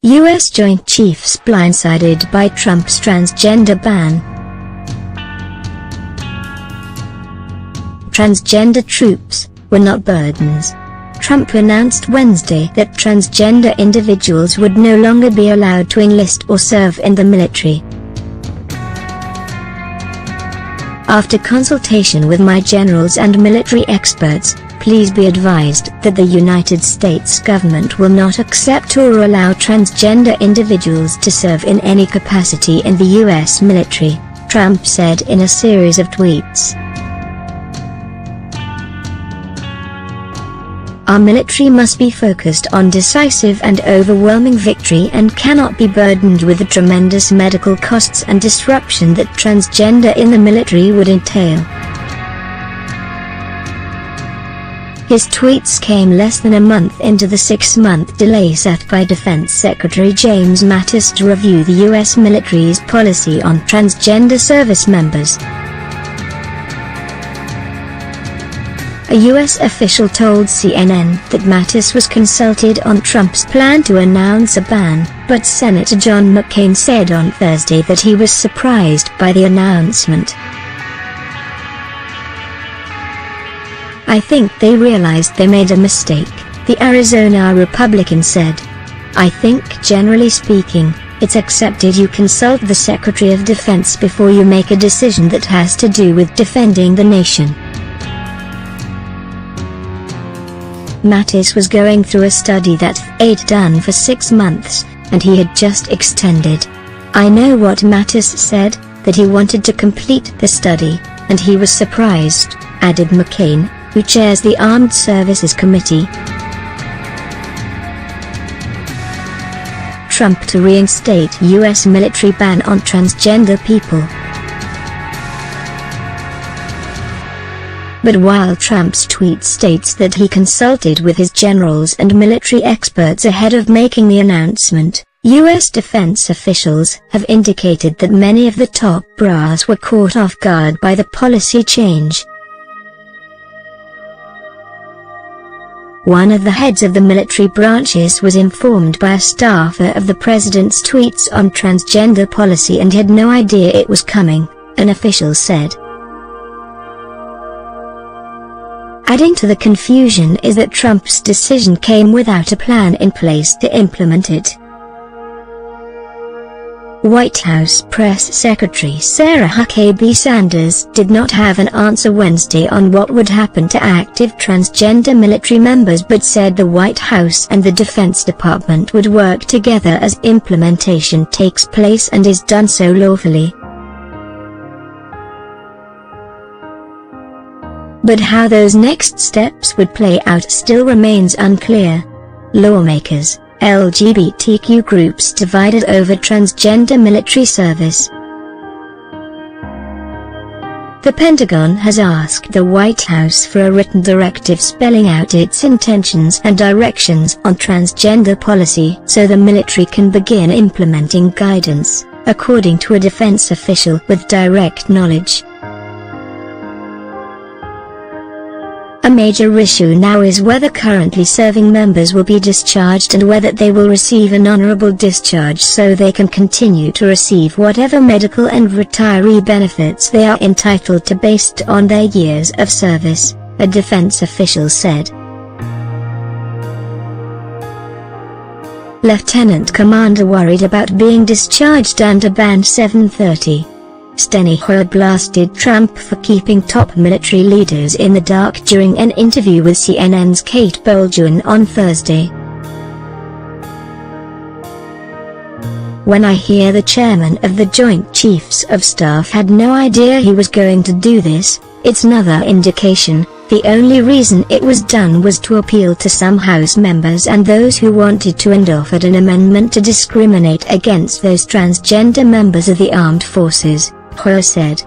U.S. Joint Chiefs blindsided by Trump's transgender ban. Transgender troops were not burdens. Trump announced Wednesday that transgender individuals would no longer be allowed to enlist or serve in the military. After consultation with my generals and military experts, please be advised that the United States government will not accept or allow transgender individuals to serve in any capacity in the U.S. military, Trump said in a series of tweets. Our military must be focused on decisive and overwhelming victory and cannot be burdened with the tremendous medical costs and disruption that transgender in the military would entail. His tweets came less than a month into the 6-month delay set by Defense Secretary James Mattis to review the U.S. military's policy on transgender service members. A U.S. official told CNN that Mattis was consulted on Trump's plan to announce a ban, but Senator John McCain said on Thursday that he was surprised by the announcement. "I think they realized they made a mistake," the Arizona Republican said. "I think generally speaking, it's accepted you consult the Secretary of Defense before you make a decision that has to do with defending the nation." Mattis was going through a study that they'd done for 6 months, and he had just extended. "I know what Mattis said, that he wanted to complete the study, and he was surprised," added McCain, who chairs the Armed Services Committee. Trump to reinstate U.S. military ban on transgender people. But while Trump's tweet states that he consulted with his generals and military experts ahead of making the announcement, U.S. defense officials have indicated that many of the top brass were caught off guard by the policy change. One of the heads of the military branches was informed by a staffer of the president's tweets on transgender policy and had no idea it was coming, an official said. Adding to the confusion is that Trump's decision came without a plan in place to implement it. White House Press Secretary Sarah Huckabee Sanders did not have an answer Wednesday on what would happen to active transgender military members, but said the White House and the Defense Department would work together as implementation takes place and is done so lawfully. But how those next steps would play out still remains unclear. Lawmakers, LGBTQ groups divided over transgender military service. The Pentagon has asked the White House for a written directive spelling out its intentions and directions on transgender policy so the military can begin implementing guidance, according to a defense official with direct knowledge. A major issue now is whether currently serving members will be discharged and whether they will receive an honorable discharge so they can continue to receive whatever medical and retiree benefits they are entitled to based on their years of service, a defense official said. Lieutenant Commander worried about being discharged under Band 730. Steny Hoyer blasted Trump for keeping top military leaders in the dark during an interview with CNN's Kate Bolduan on Thursday. "When I hear the chairman of the Joint Chiefs of Staff had no idea he was going to do this, it's another indication. The only reason it was done was to appeal to some House members and those who wanted to and offered an amendment to discriminate against those transgender members of the armed forces," Hoyer said.